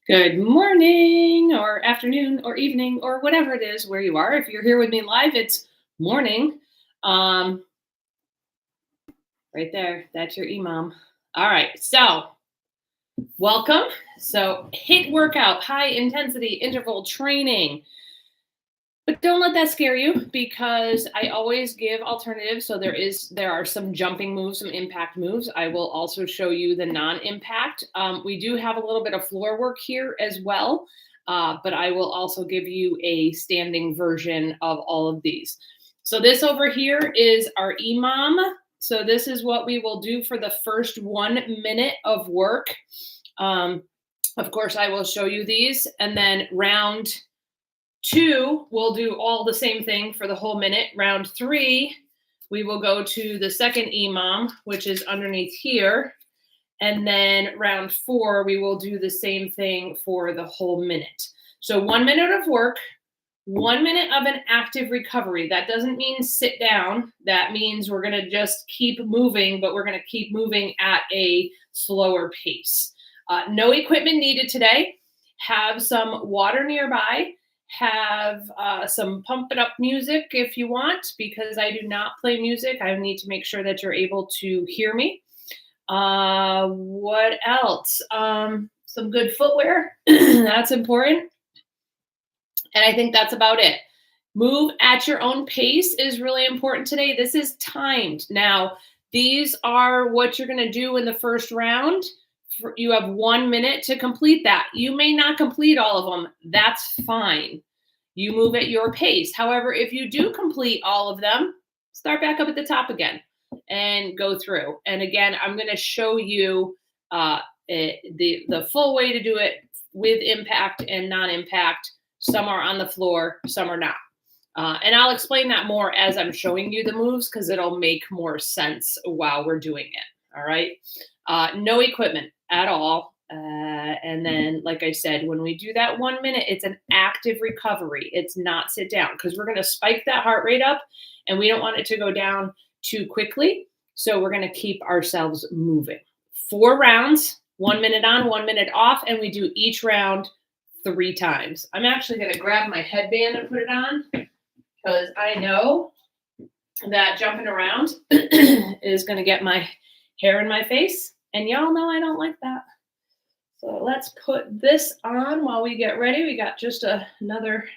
Good morning or afternoon or evening or whatever it is where you are. If you're here with me live, it's morning. Um, right there. That's your EMOM. All right. So welcome. So HIIT workout, high intensity interval training. But don't let that scare you because I always give alternatives. So there are some jumping moves, some impact moves. I will also show you the non-impact. We do have a little bit of floor work here as well, but I will also give you a standing version of all of these. So this over here is our EMOM. So this is what we will do for the first 1 minute of work. Of course, I will show you these, and then round 2, we'll do all the same thing for the whole minute. Round 3, we will go to the second EMOM, which is underneath here. And then round 4, we will do the same thing for the whole minute. So 1 minute of work, 1 minute of an active recovery. That doesn't mean sit down. That means we're going to just keep moving, but we're going to keep moving at a slower pace. No equipment needed today. Have some water nearby. Have some pump it up music if you want, because I do not play music. I need to make sure that you're able to hear me. What else? Some good footwear. That's important. And I think that's about it. Move at your own pace is really important today. This is timed. Now, these are what you're going to do in the first round. You have 1 minute to complete that. You may not complete all of them. That's fine. You move at your pace. However, if you do complete all of them, start back up at the top again and go through. And again, I'm going to show you the full way to do it with impact and non-impact. Some are on the floor, some are not. And I'll explain that more as I'm showing you the moves because it'll make more sense while we're doing it. All right. No equipment at all. And then, like I said, when we do that 1 minute, it's an active recovery. It's not sit down because we're going to spike that heart rate up and we don't want it to go down too quickly. So we're going to keep ourselves moving. 4 rounds, 1 minute on, 1 minute off, and we do each round 3 times. I'm actually going to grab my headband and put it on because I know that jumping around is going to get my hair in my face. And y'all know I don't like that. So let's put this on while we get ready. We got just another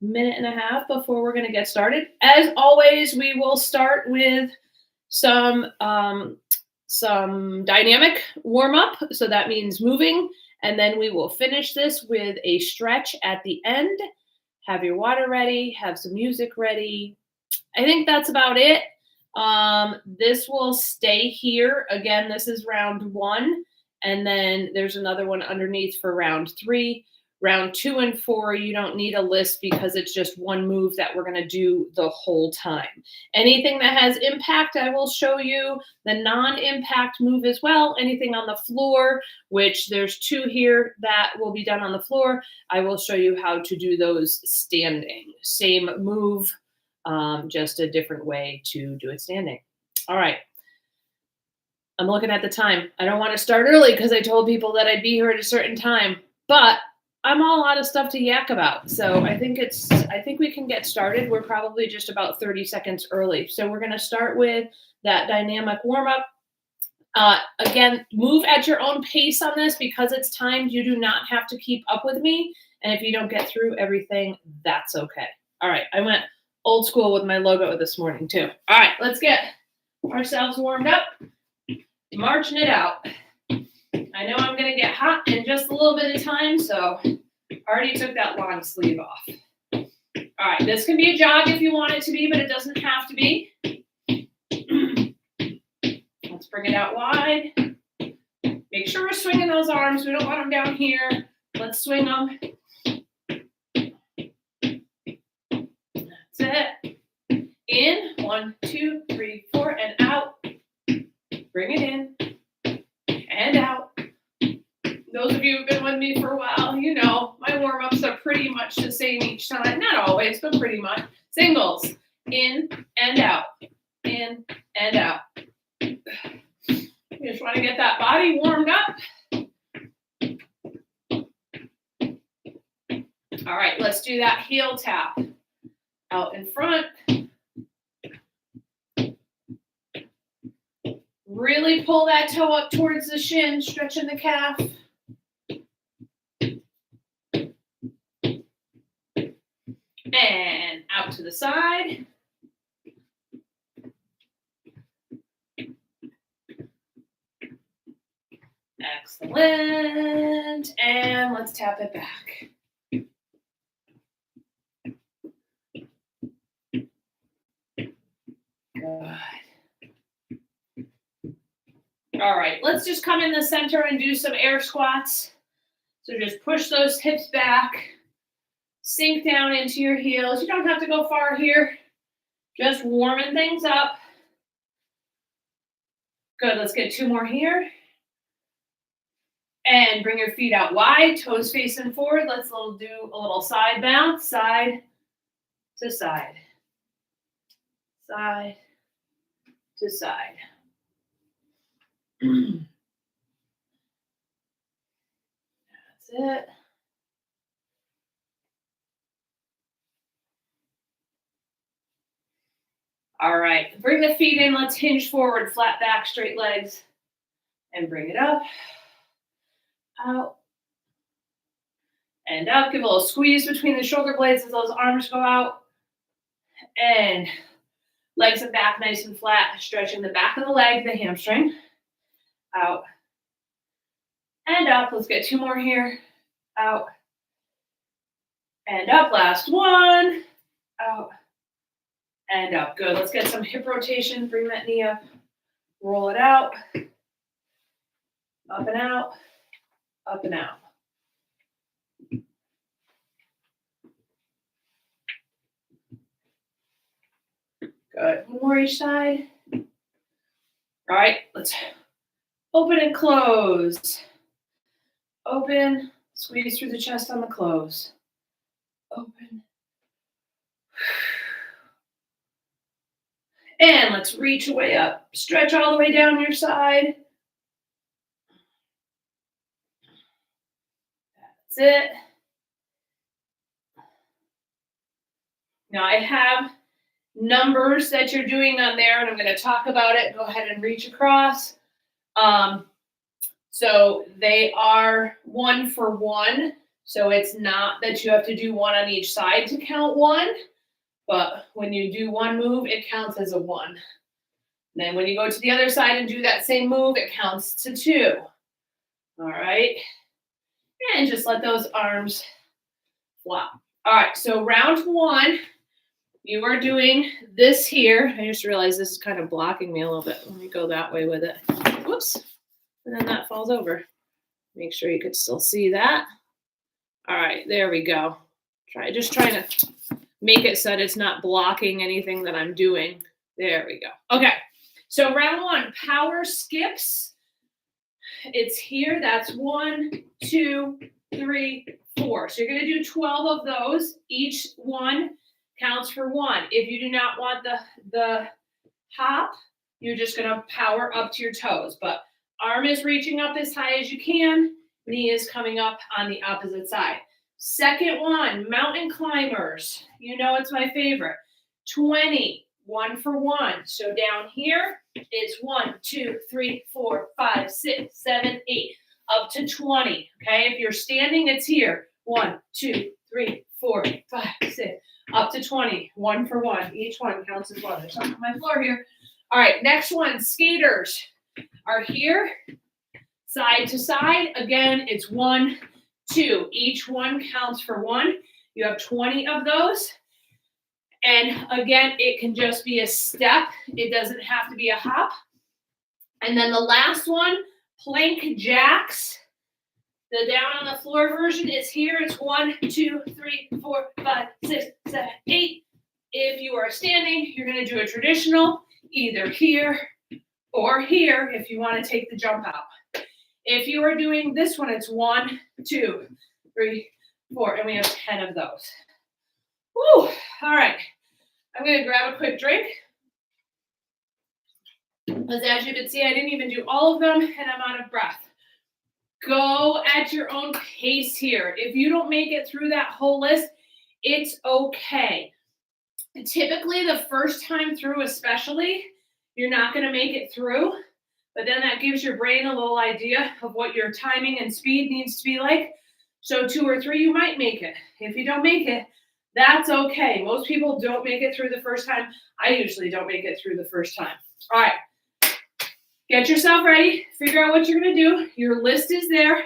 minute and a half before we're going to get started. As always, we will start with some dynamic warm-up. So that means moving. And then we will finish this with a stretch at the end. Have your water ready. Have some music ready. I think that's about it. This will stay here. Again, this is round 1. And then there's another one underneath for round 3. Round 2 and 4, you don't need a list because it's just one move that we're going to do the whole time. Anything that has impact, I will show you the non-impact move as well. Anything on the floor, which there's 2 here that will be done on the floor, I will show you how to do those standing. Same move, just a different way to do it standing. All right. I'm looking at the time. I don't want to start early because I told people that I'd be here at a certain time, but I'm all out of stuff to yak about. So I think we can get started. We're probably just about 30 seconds early. So we're going to start with that dynamic warm up. Again, move at your own pace on this because it's timed. You do not have to keep up with me. And if you don't get through everything, that's okay. All right. I went old school with my logo this morning too. All right. Let's get ourselves warmed up. Marching it out. I know I'm going to get hot in just a little bit of time, so I already took that long sleeve off. All right, this can be a jog if you want it to be, but it doesn't have to be. Let's bring it out wide. Make sure we're swinging those arms. We don't want them down here. Let's swing them. That's it. In, 1, 2, 3, 4, and out. Bring it in and out. Those of you who've been with me for a while, you know my warm-ups are pretty much the same each time. Not always, but pretty much. Singles. In and out. In and out. You just want to get that body warmed up. All right, let's do that heel tap. Out in front. Really pull that toe up towards the shin, stretching the calf. And out to the side. Excellent. And let's tap it back. Good. All right, let's just come in the center and do some air squats. So just push those hips back. Sink down into your heels. You don't have to go far here. Just warming things up. Good, let's get 2 more here. And bring your feet out wide, toes facing forward. Let's do a little side bounce, side to side. Side to side. That's it. All right, bring the feet in. Let's hinge forward, flat back, straight legs. And bring it up, out, and up. Give a little squeeze between the shoulder blades as those arms go out. And legs and back nice and flat, stretching the back of the leg, the hamstring. Out and up. Let's get 2 more here. Out and up. Last one. Out and up. Good. Let's get some hip rotation. Bring that knee up. Roll it out. Up and out. Up and out. Good. 1 more each side. All right. Let's open and close. Open. Squeeze through the chest on the close. Open. And let's reach way up. Stretch all the way down your side. That's it. Now I have numbers that you're doing on there, and I'm going to talk about it. Go ahead and reach across. So they are 1 for 1. So it's not that you have to do 1 on each side to count 1. But when you do 1 move, it counts as a 1. And then when you go to the other side and do that same move, it counts to 2. All right. And just let those arms flop. All right. So round 1, you are doing this here. I just realized this is kind of blocking me a little bit. Let me go that way with it. Whoops. And then that falls over. Make sure you can still see that. All right. There we go. Just trying to make it so that it's not blocking anything that I'm doing. There we go. Okay. So round 1, power skips. It's here. That's 1, 2, 3, 4. So you're going to do 12 of those. Each one counts for 1. If you do not want the hop, you're just going to power up to your toes. But arm is reaching up as high as you can. Knee is coming up on the opposite side. Second one, mountain climbers. You know it's my favorite. 20, 1 for 1. So down here, it's 1, 2, 3, 4, 5, 6, 7, 8, up to 20. Okay, if you're standing, it's here. 1, 2, 3, 4, 5, 6, up to 20. 1 for 1. Each one counts as 1. There's something on my floor here. All right, next one, skaters are here, side to side. Again, it's 1, 2. Each one counts for 1. You have 20 of those. And again, it can just be a step. It doesn't have to be a hop. And then the last one, plank jacks. The down on the floor version is here. It's 1, 2, 3, 4, 5, 6, 7, 8. If you are standing, you're going to do a traditional, either here or here if you want to take the jump out. If you are doing this one, it's 1, 2, 3, 4, and we have 10 of those. Woo! All right. I'm going to grab a quick drink. Because as you can see, I didn't even do all of them, and I'm out of breath. Go at your own pace here. If you don't make it through that whole list, it's okay. Typically, the first time through especially, you're not going to make it through, but then that gives your brain a little idea of what your timing and speed needs to be like. So 2 or 3, you might make it. If you don't make it, that's okay. Most people don't make it through the first time. I usually don't make it through the first time. All right. Get yourself ready. Figure out what you're going to do. Your list is there.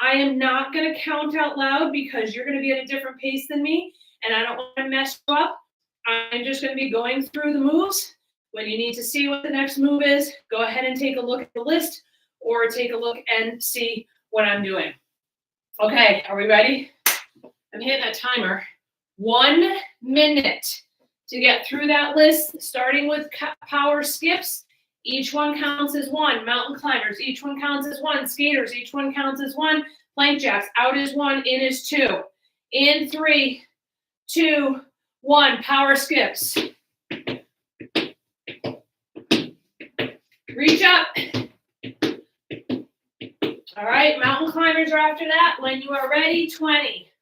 I am not going to count out loud because you're going to be at a different pace than me, and I don't want to mess you up. I'm just going to be going through the moves. When you need to see what the next move is, go ahead and take a look at the list or take a look and see what I'm doing. Okay, are we ready? I'm hitting a timer. 1 minute to get through that list, starting with power skips. Each one counts as 1. Mountain climbers, each one counts as 1. Skaters, each one counts as 1. Plank jacks, out is 1, in is 2. In 3, 2, 1. Power skips. Reach up. All right, mountain climbers are after that. When you are ready, 20.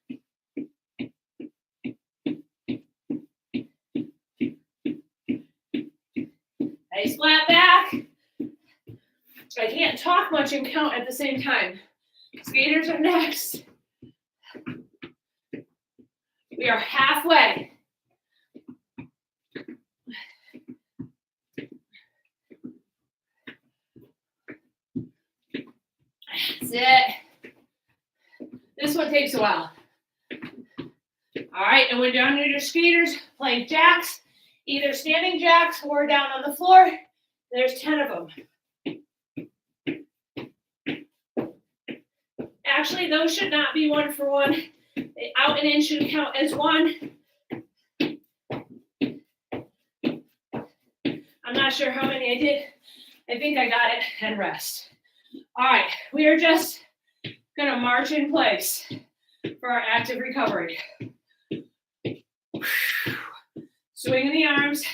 Nice flat back. I can't talk much and count at the same time. Skaters are next. We are halfway. That's it. This one takes a while. All right, and when you're down to your skaters, plank jacks, either standing jacks or down on the floor. There's 10 of them. Actually, those should not be 1 for 1. The out and in should count as 1. I'm not sure how many I did. I think I got it, and rest. All right, we are just going to march in place for our active recovery. Swinging the arms,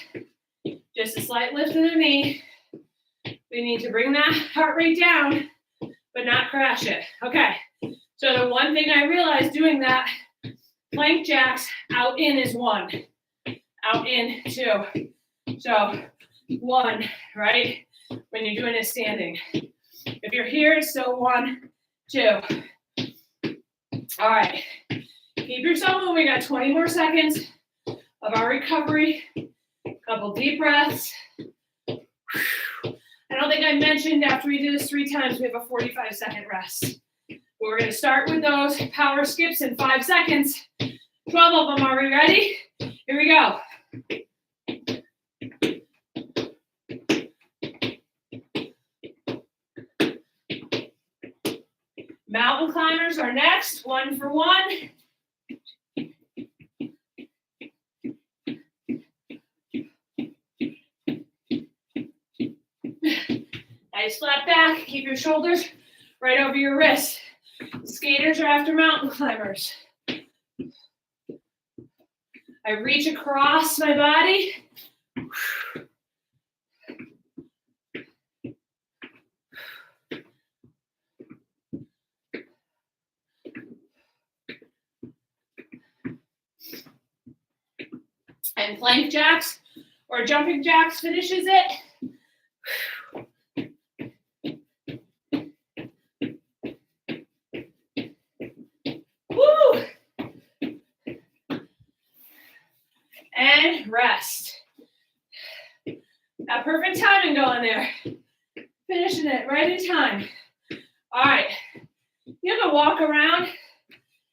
just a slight lift in the knee. We need to bring that heart rate down, but not crash it. Okay, so the one thing I realized doing that, plank jacks, out in is 1. Out in 2. So 1, right? When you're doing it standing. If you're here, it's still 1, 2. All right, keep yourself moving. We got 20 more seconds of our recovery. Couple deep breaths. I don't think I mentioned after we do this 3 times, we have a 45-second rest. We're going to start with those power skips in 5 seconds. 12 of them. Are we ready? Here we go. Mountain climbers are next. 1 for 1. Nice flat back. Keep your shoulders right over your wrists. Skaters are after mountain climbers. I reach across my body. And plank jacks or jumping jacks finishes it. Woo! And rest. Got perfect timing going there. Finishing it right in time. All right. You can walk around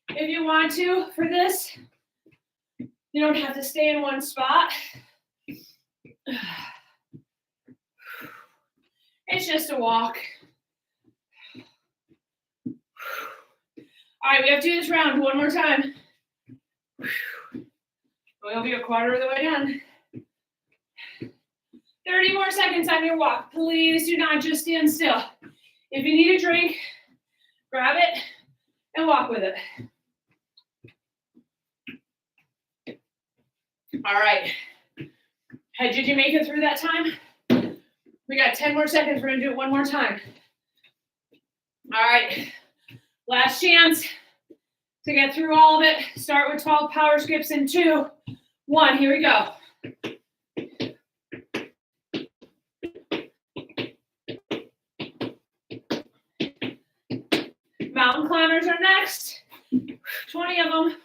if you want to for this. You don't have to stay in one spot. It's just a walk. All right, we have to do this round 1 more time. We'll be a quarter of the way done. 30 more seconds on your walk. Please do not just stand still. If you need a drink, grab it and walk with it. All right. Hey, did you make it through that time? We got 10 more seconds. We're going to do it 1 more time. All right. Last chance to get through all of it. Start with 12 power skips in 2, 1. Here we go. Mountain climbers are next. 20 of them.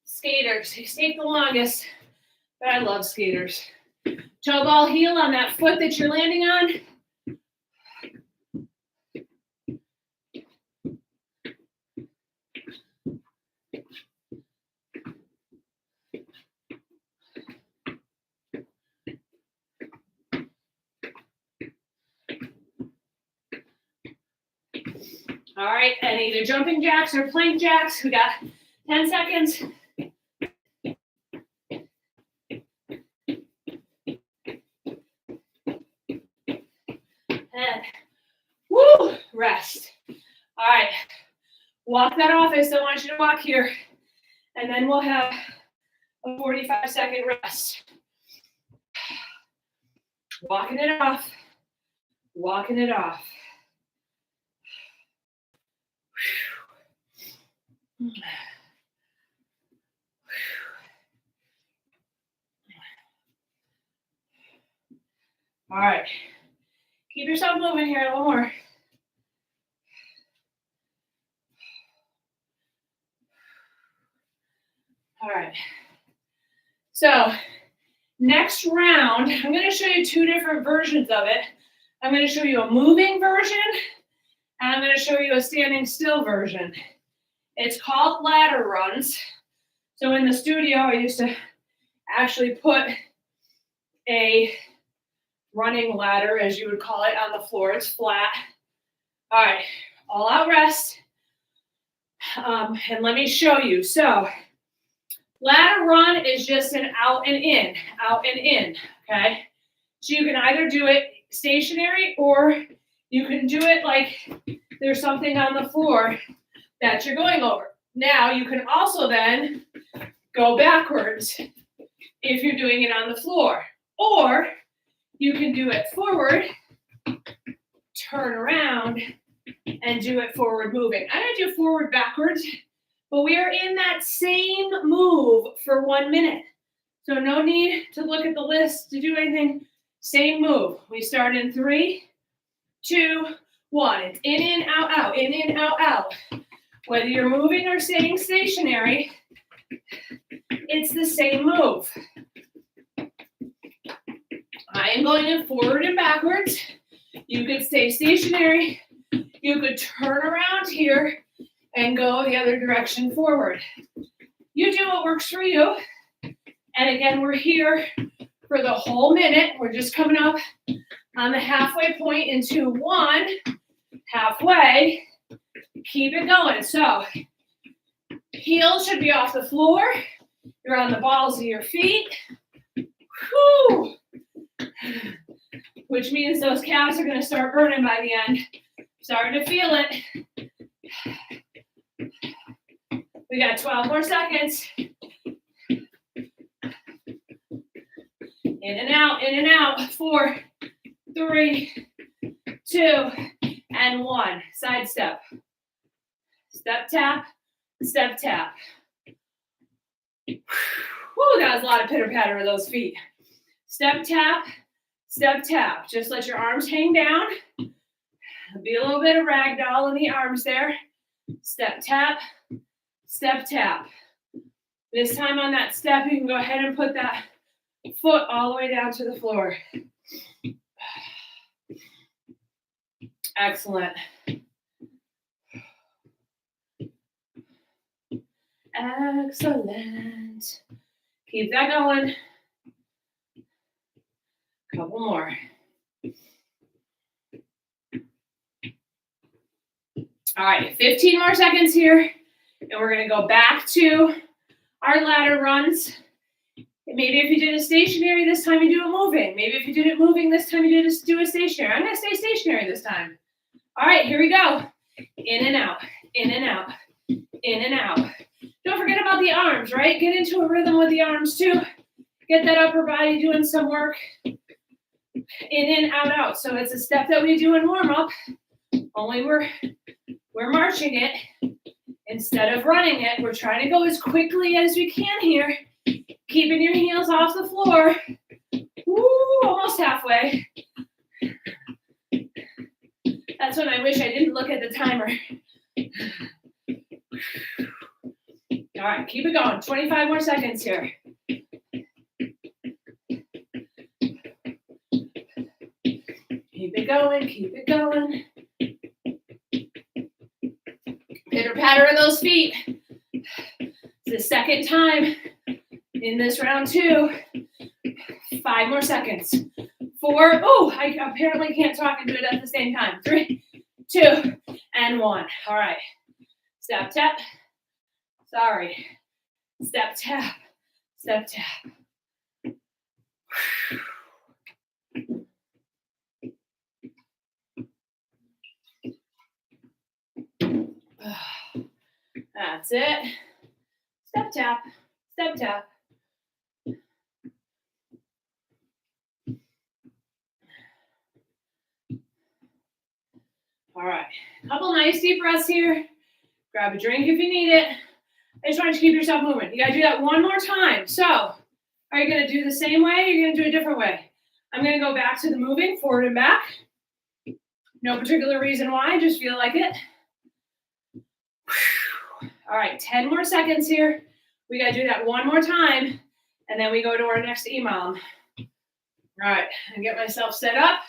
Skaters, they take the longest, but I love skaters. Toe ball heel on that foot that you're landing on. All right, and either jumping jacks or plank jacks. We got 10 seconds. And woo, rest. All right, walk that off. I still want you to walk here. And then we'll have a 45-second rest. Walking it off. Walking it off. All right. Keep yourself moving here a little more. All right. So next round, I'm going to show you 2 different versions of it. I'm going to show you a moving version, and I'm going to show you a standing still version. It's called ladder runs. So in the studio, I used to actually put a running ladder, as you would call it, on the floor. It's flat. All right, all out rest. And let me show you. So ladder run is just an out and in, okay? So you can either do it stationary or you can do it like there's something on the floor that you're going over. Now you can also then go backwards if you're doing it on the floor. Or you can do it forward, turn around, and do it forward moving. I'm going to do forward backwards, but we are in that same move for 1 minute. So no need to look at the list to do anything. Same move. We start in 3, 2, 1. It's in, out, in, out. Whether you're moving or staying stationary, it's the same move. I am going in forward and backwards. You could stay stationary. You could turn around here and go the other direction forward. You do what works for you. And again, we're here for the whole minute. We're just coming up on the halfway point into 1. Halfway. Keep it going. So heels should be off the floor. You're on the balls of your feet. Whew. Which means those calves are going to start burning by the end. Starting to feel it. We got 12 more seconds. In and out. 4, 3, 2, and 1. Side step. Step tap, step tap. Whew, that was a lot of pitter patter of those feet. Step tap, step tap. Just let your arms hang down. Be a little bit of ragdoll in the arms there. Step tap, step tap. This time on that step, you can go ahead and put that foot all the way down to the floor. Excellent. Excellent. Keep that going. Couple more. All right, 15 more seconds here, and we're going to go back to our ladder runs. Maybe if you did a stationary this time, you do a moving. Maybe if you did it moving this time, you do a stationary. I'm going to stay stationary this time. All right, here we go. In and out, in and out, in and out. Don't forget about the arms, right? Get into a rhythm with the arms too. get that upper body doing some work. In and out, out. So it's a step that we do in warm up, only we're marching it instead of running it. We're trying to go as quickly as we can here, keeping your heels off the floor. Woo, almost halfway. That's when I wish I didn't look at the timer. All right, keep it going. 25 more seconds here. Keep it going, keep it going. Pitter patter of those feet. It's the second time in this round 2. 5 more seconds. 4. Oh, I apparently can't talk and do it at the same time. 3, 2, and 1. All right. Step, tap. Sorry. Step, tap. Step, tap. That's it. Step, tap. Step, tap. All right. Couple nice deep breaths here. Grab a drink if you need it. I just want you to keep yourself moving. You got to do that one more time. So, are you going to do the same way? Or are you going to do a different way? I'm going to go back to the moving, forward and back. No particular reason why, just feel like it. All right, 10 more seconds here. We got to do that one more time, and then we go to our next EMOM. All right, and get myself set up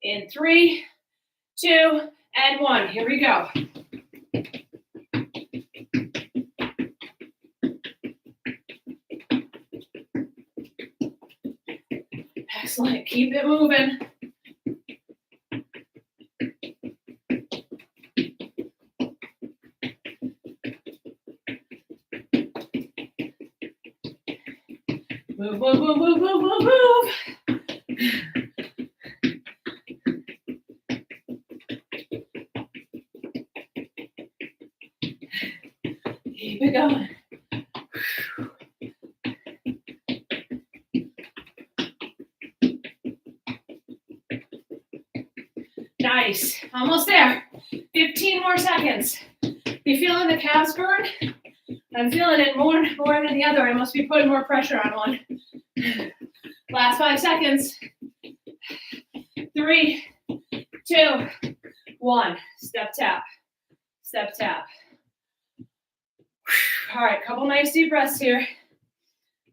in 3, 2, and 1. Here we go. Excellent. Keep it moving. Move, move, move, move, move, move, move. Keep it going. Nice. Almost there. 15 more seconds. You feeling the calves burn? I'm feeling it more than the other. I must be putting more pressure on one. Last 5 seconds. 3, 2, 1. Step tap. Step tap. All right, couple nice deep breaths here.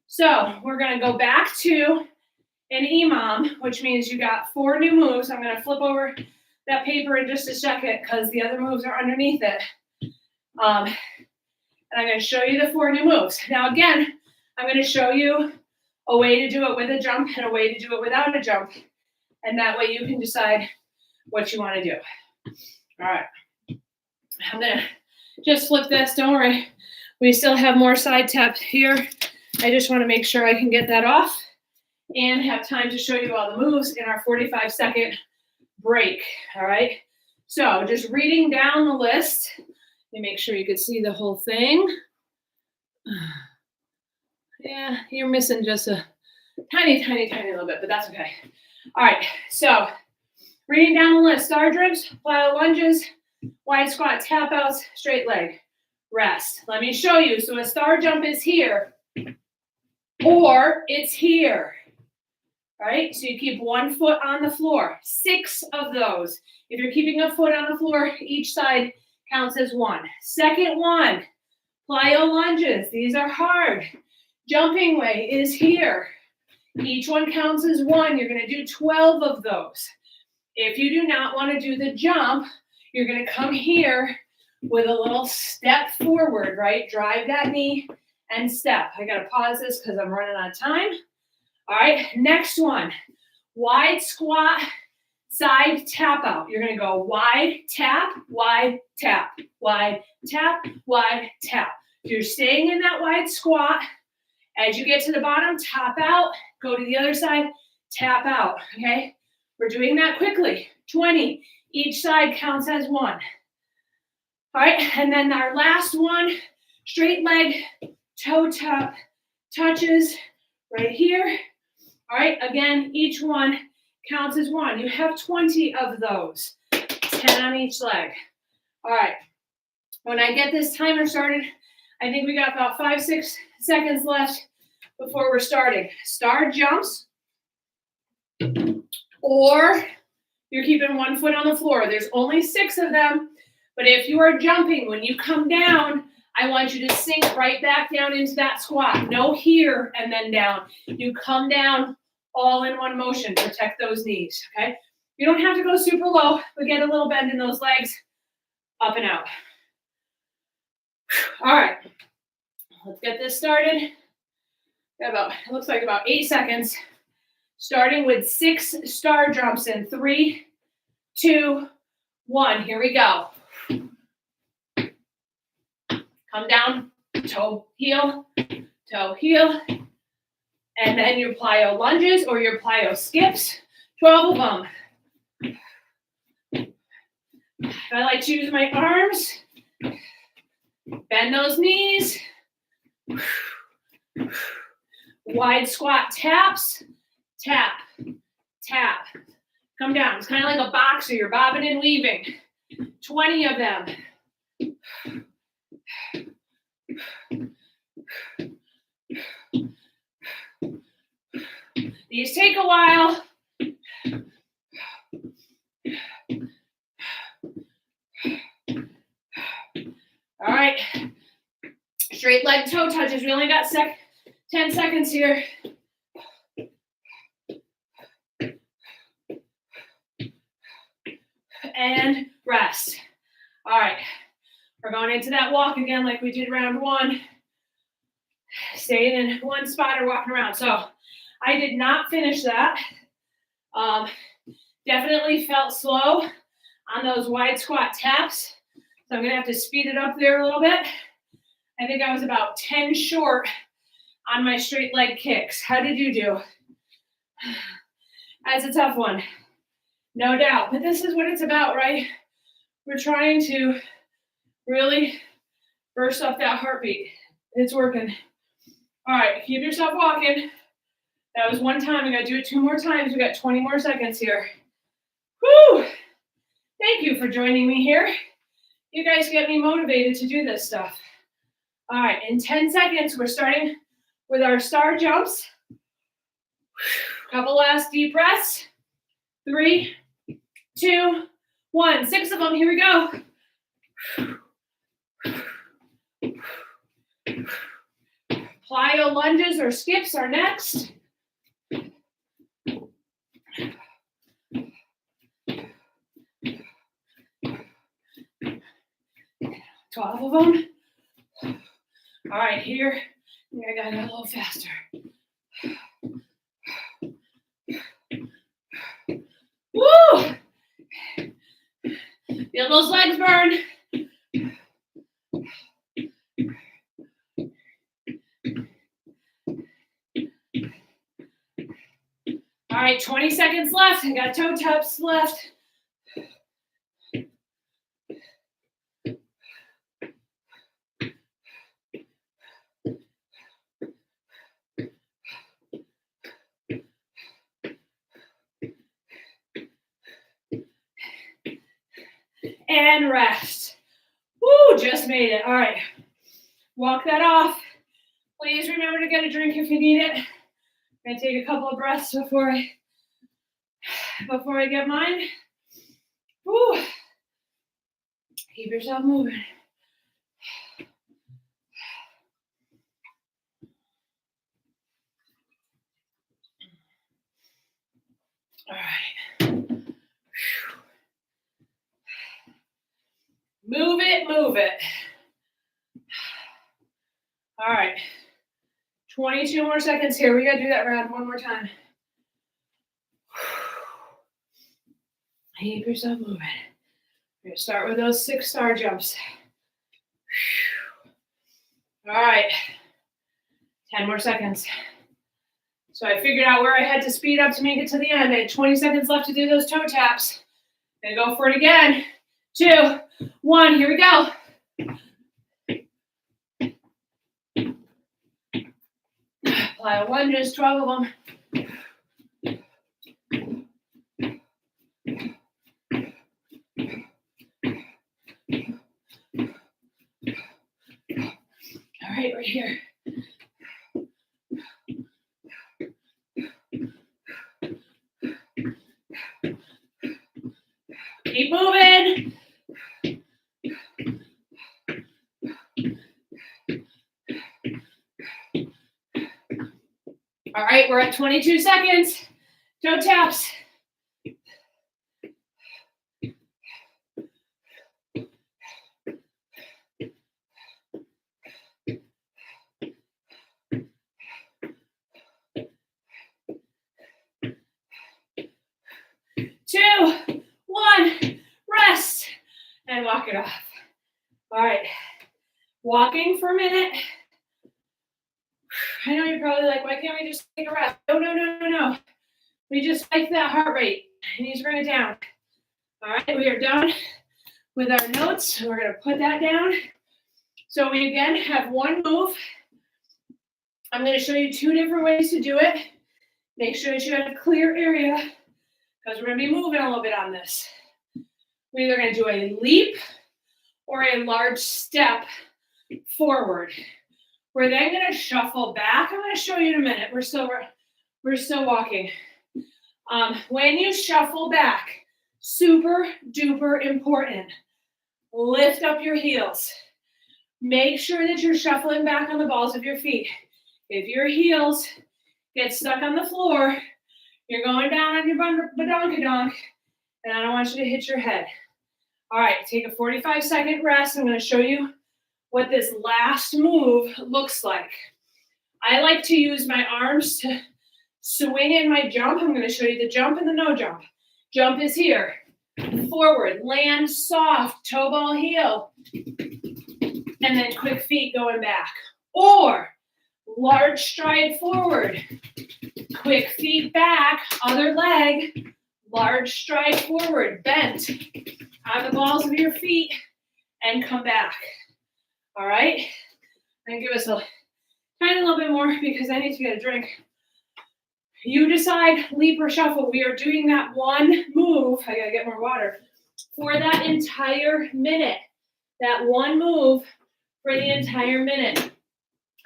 So we're going to go back to an EMOM, which means you got 4 new moves. I'm going to flip over that paper in just a second because the other moves are underneath it. And I'm going to show you the 4 new moves. Now, again, I'm going to show you a way to do it with a jump and a way to do it without a jump. And that way you can decide what you want to do. All right. I'm going to just flip this. Don't worry. We still have more side tap here. I just want to make sure I can get that off and have time to show you all the moves in our 45-second break. All right. So just reading down the list. Let me make sure you can see the whole thing. Yeah, you're missing just a tiny, tiny, tiny little bit, but that's okay. All right. So reading down the list. Star dribs, plyo lunges, wide squat, tap outs, straight leg, rest. Let me show you. So a star jump is here or it's here. All right, so you keep 1 foot on the floor. 6 of those. If you're keeping a foot on the floor, each side counts as 1. Second one, plyo lunges. These are hard. Jumping way is here. Each one counts as 1. You're going to do 12 of those. If you do not want to do the jump, you're going to come here with a little step forward, right? Drive that knee and step. I got to pause this because I'm running out of time. All right, next one, wide squat, side tap out. You're going to go wide, tap, wide, tap, wide, tap, wide, tap. If you're staying in that wide squat, as you get to the bottom, tap out, go to the other side, tap out, okay? We're doing that quickly, 20. Each side counts as 1. All right, and then our last one, straight leg, toe tap, touches, right here. All right, again, each one counts as one. You have 20 of those, 10 on each leg. All right, when I get this timer started, I think we got about 5-6 seconds left before we're starting. Star jumps, or you're keeping one foot on the floor. There's only 6 of them, but if you are jumping, when you come down, I want you to sink right back down into that squat. No here and then down. You come down all in one motion. Protect those knees, okay? You don't have to go super low, but get a little bend in those legs, up and out. All right, let's get this started. Got it looks like about 8 seconds. Starting with 6 star jumps in 3, 2, 1. Here we go. Come down, toe, heel, and then your plyo lunges or your plyo skips, 12 of them. I like to use my arms, bend those knees, wide squat taps, tap, tap. Come down, it's kind of like a boxer, you're bobbing and weaving, 20 of them. These take a while. All right. Straight leg toe touches. We only got 10 seconds here. And rest. All right. We're going into that walk again like we did round 1. Staying in one spot or walking around. So I did not finish that. Definitely felt slow on those wide squat taps. So I'm going to have to speed it up there a little bit. I think I was about 10 short on my straight leg kicks. How did you do? That's a tough one. No doubt. But this is what it's about, right? We're trying to really burst up that heartbeat. It's working. All right, keep yourself walking. That was 1 time. We got to do it 2 more times. We got 20 more seconds here. Woo! Thank you for joining me here. You guys get me motivated to do this stuff. All right, in 10 seconds, we're starting with our star jumps. Couple last deep breaths. 3, 2, 1. 6 of them. Here we go. Plyo lunges or skips are next. 12 of them. All right, here, I got it a little faster. Woo! Feel those legs burn. All right, 20 seconds left. I got toe taps left. And rest. Woo, just made it. All right, walk that off. Please remember to get a drink if you need it. I'm gonna take a couple of breaths before I get mine. Woo. Keep yourself moving. All right. Move it, move it. All right. 22 more seconds here. We got to do that round 1 more time. Keep yourself moving. We're going to start with those 6 star jumps. All right. 10 more seconds. So I figured out where I had to speed up to make it to the end. I had 20 seconds left to do those toe taps. Gonna go for it again. 2, 1, here we go. Plyo lunges, 12 of them. All right, right here. Keep moving. All right, we're at 22 seconds. Toe taps. Two, one, rest, and walk it off. All right, walking for a minute. I know you're probably like, why can't we just take a rest? No. We just spike that heart rate. You need to bring it down. All right, we are done with our notes. We're going to put that down. So we again have one move. I'm going to show you two different ways to do it. Make sure that you have a clear area because we're going to be moving a little bit on this. We're either going to do a leap or a large step forward. We're then going to shuffle back. I'm going to show you in a minute. We're still walking. When you shuffle back, super duper important. Lift up your heels. Make sure that you're shuffling back on the balls of your feet. If your heels get stuck on the floor, you're going down on your badonkadonk, and I don't want you to hit your head. All right, take a 45-second rest. I'm going to show you what this last move looks like. I like to use my arms to swing in my jump. I'm going to show you the jump and the no jump. Jump is here. Forward, land soft, toe ball heel, and then quick feet going back. Or large stride forward, quick feet back, other leg, large stride forward, bent on the balls of your feet, and come back. All right? I'm going to give us a tiny little bit more because I need to get a drink. You decide, leap or shuffle. We are doing that one move. I got to get more water. For that entire minute. That one move for the entire minute.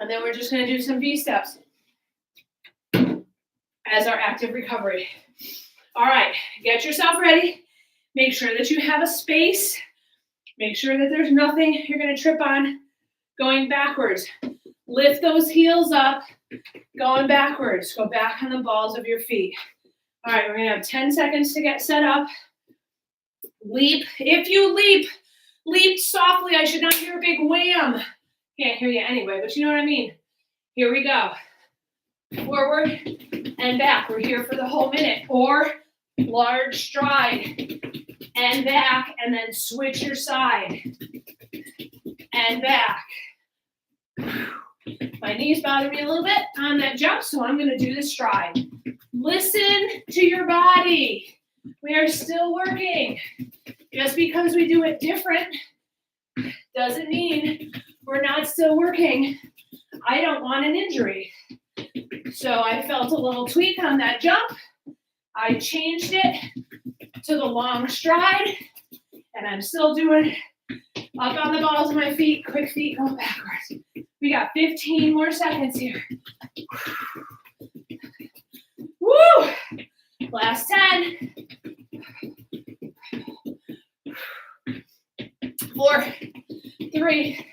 And then we're just going to do some V-steps as our active recovery. All right, get yourself ready. Make sure that you have a space. Make sure that there's nothing you're going to trip on going backwards. Lift those heels up, going backwards. Go back on the balls of your feet. All right, we're going to have 10 seconds to get set up. Leap. If you leap softly. I should not hear a big wham. Can't hear you anyway, but you know what I mean. Here we go. Forward and back. We're here for the whole minute. Or large stride and back, and then switch your side and back. My knees bother me a little bit on that jump, so I'm going to do the stride. Listen to your body. We are still working. Just because we do it different doesn't mean we're not still working. I don't want an injury. So I felt a little tweak on that jump. I changed it to the long stride, and I'm still doing up on the balls of my feet, quick feet going backwards. We got 15 more seconds here. Woo! Last 10. 4, 3,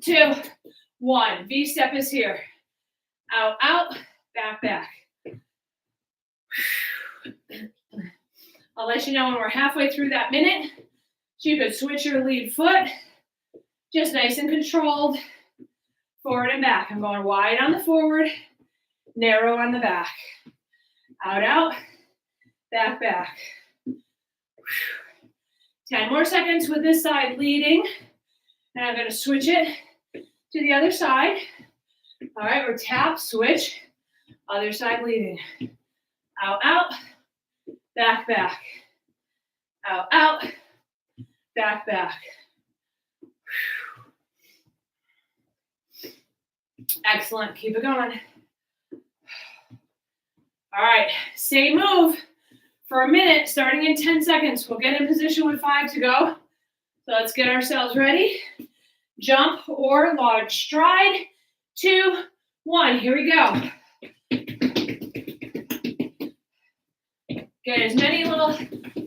2, 1. V-step is here. Out, out, back, back. I'll let you know when we're halfway through that minute. So you could switch your lead foot. Just nice and controlled. Forward and back. I'm going wide on the forward, narrow on the back. Out, out, back, back. 10 more seconds with this side leading. And I'm going to switch it to the other side. All right, we're tap, switch, other side leading. Out, out, back, back. Out, out, back, back. Excellent, keep it going. All right, same move for a minute, starting in 10 seconds. We'll get in position with 5 to go. So let's get ourselves ready. Jump or large stride. 2, 1, here we go. Get as many little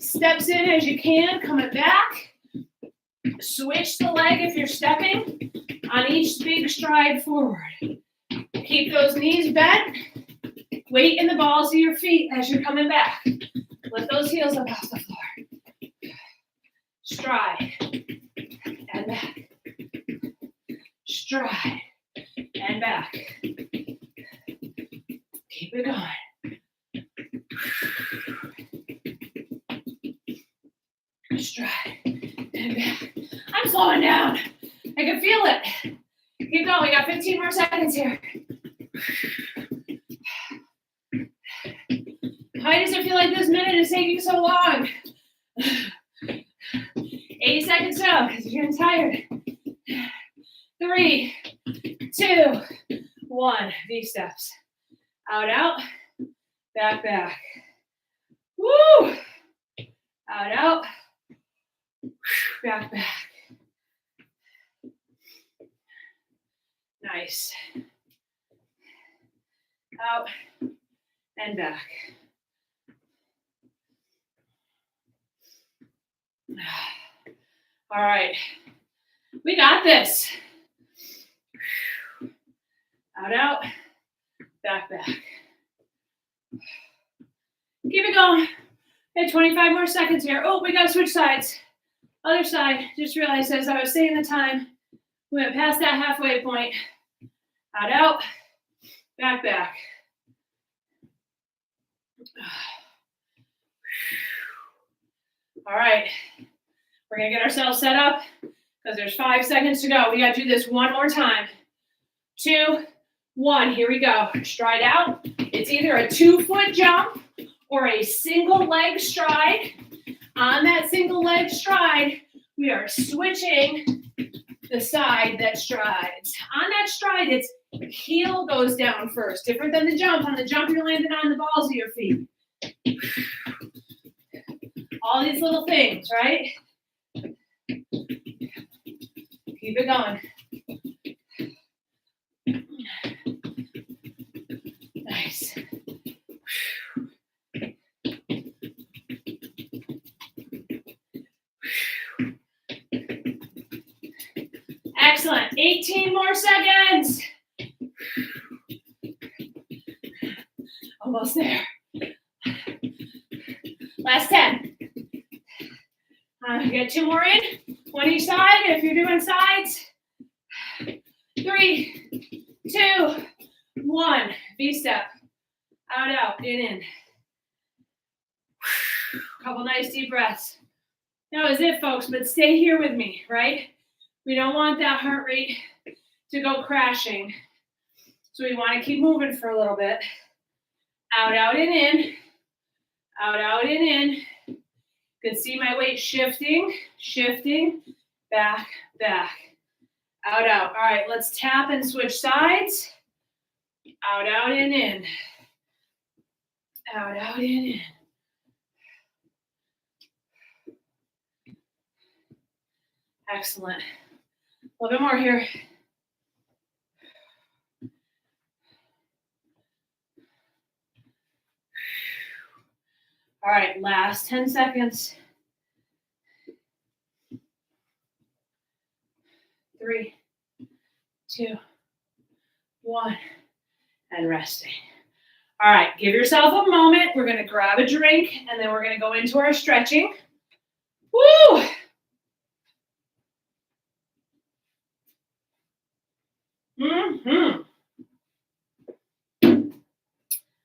steps in as you can, coming back. Switch the leg if you're stepping on each big stride forward. Keep those knees bent. Weight in the balls of your feet as you're coming back. Lift those heels up off the floor. Stride and back. Stride and back. Keep it going. Stride and back. I'm slowing down. I can feel it. Keep going. We got 15 more seconds here. Why does it feel like this minute is taking so long? 80 seconds now because you're getting tired. 3, 2, 1. V steps. Out, out. Back, back. Woo! Out, out. Back, back. Nice. Out and back. All right. We got this. Out, out. Back, back. Keep it going. Okay, 25 more seconds here. Oh, we got to switch sides. Other side. Just realized as I was saying the time, we went past that halfway point. Out, out. Back, back. All right. We're going to get ourselves set up because there's 5 seconds to go. We got to do this one more time. 2, 1. Here we go. Stride out. It's either a 2-foot jump or a single leg stride. On that single leg stride, we are switching the side that strides. On that stride, it's heel goes down first. Different than the jump. On the jump, you're landing on the balls of your feet. All these little things, right? Keep it going. Nice. Excellent. 18 more seconds. Almost there. Last 10. Get 2 more in. 1 each side if you're doing sides. 3, 2, 1. V-step. Out, out, in. Couple nice deep breaths. That was it, folks, but stay here with me, right? We don't want that heart rate to go crashing. So we want to keep moving for a little bit. Out, out, in. Out, out, in. You can see my weight shifting, back, back. Out, out. All right, let's tap and switch sides. Out, out, in. Out, out, in. Excellent. A little bit more here. All right, last 10 seconds. 3, 2, 1, and resting. All right, give yourself a moment. We're going to grab a drink, and then we're going to go into our stretching. Woo!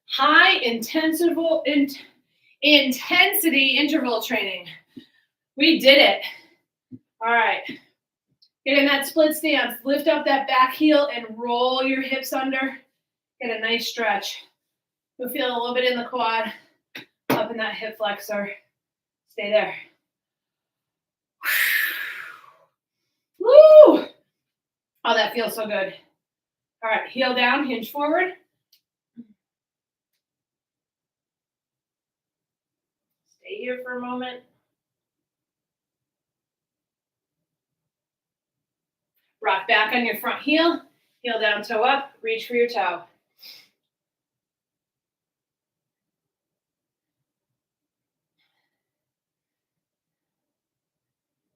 High intensity interval training. We did it. All right. Get in that split stance. Lift up that back heel and roll your hips under. Get a nice stretch. You'll feel a little bit in the quad, up in that hip flexor. Stay there. Woo! Oh, that feels so good. All right, heel down, hinge forward. Rotate here for a moment. Rock back on your front heel. Heel down, toe up. Reach for your toe.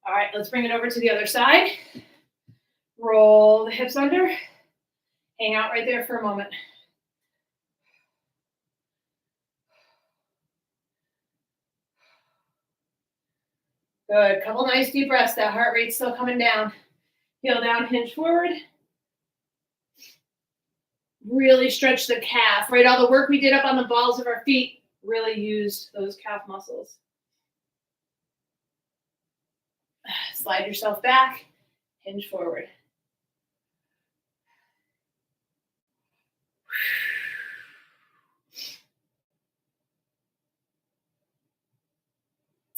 All right, let's bring it over to the other side. Roll the hips under. Hang out right there for a moment. Good. Couple nice deep breaths. That heart rate's still coming down. Heel down, hinge forward. Really stretch the calf, right? All the work we did up on the balls of our feet really used those calf muscles. Slide yourself back, hinge forward.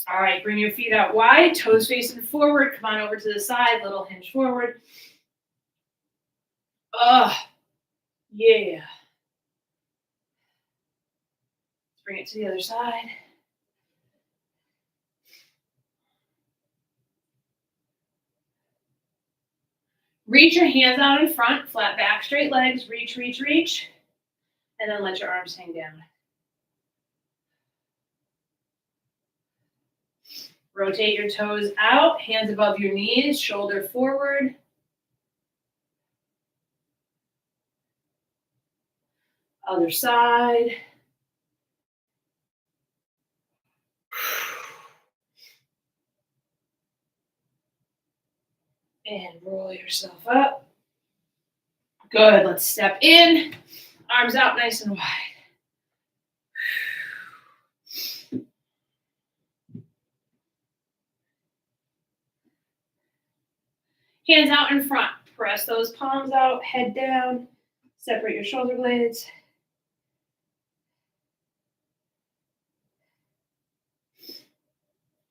All right, bring your feet out wide, toes facing forward. Come on over to the side, little hinge forward. Yeah. Let's bring it to the other side. Reach your hands out in front, flat back, straight legs. Reach, reach, reach. And then let your arms hang down. Rotate your toes out, hands above your knees, shoulder forward. Other side. And roll yourself up. Good, let's step in. Arms out nice and wide. Hands out in front. Press those palms out, head down. Separate your shoulder blades.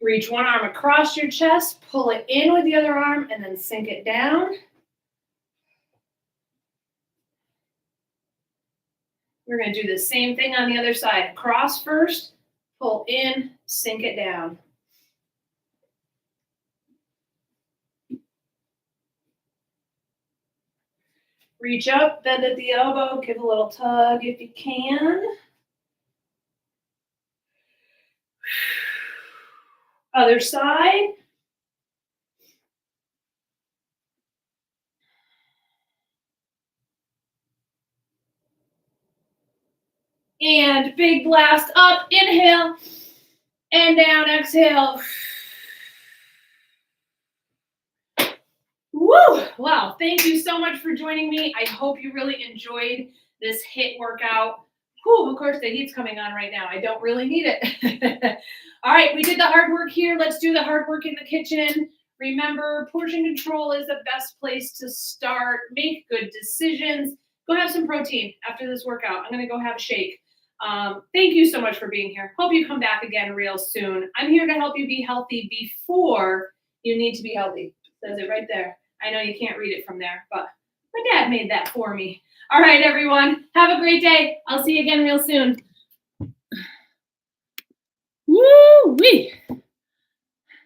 Reach one arm across your chest, pull it in with the other arm, and then sink it down. We're going to do the same thing on the other side. Cross first, pull in, sink it down. Reach up, bend at the elbow, give a little tug if you can. Other side. And big blast up, inhale, and down, exhale. Woo! Wow, thank you so much for joining me. I hope you really enjoyed this HIIT workout. Whew, of course, the heat's coming on right now. I don't really need it. All right, we did the hard work here. Let's do the hard work in the kitchen. Remember, portion control is the best place to start. Make good decisions. Go have some protein after this workout. I'm going to go have a shake. Thank you so much for being here. Hope you come back again real soon. I'm here to help you be healthy before you need to be healthy. It says it right there. I know you can't read it from there, but my dad made that for me. All right, everyone. Have a great day. I'll see you again real soon. Woo-wee.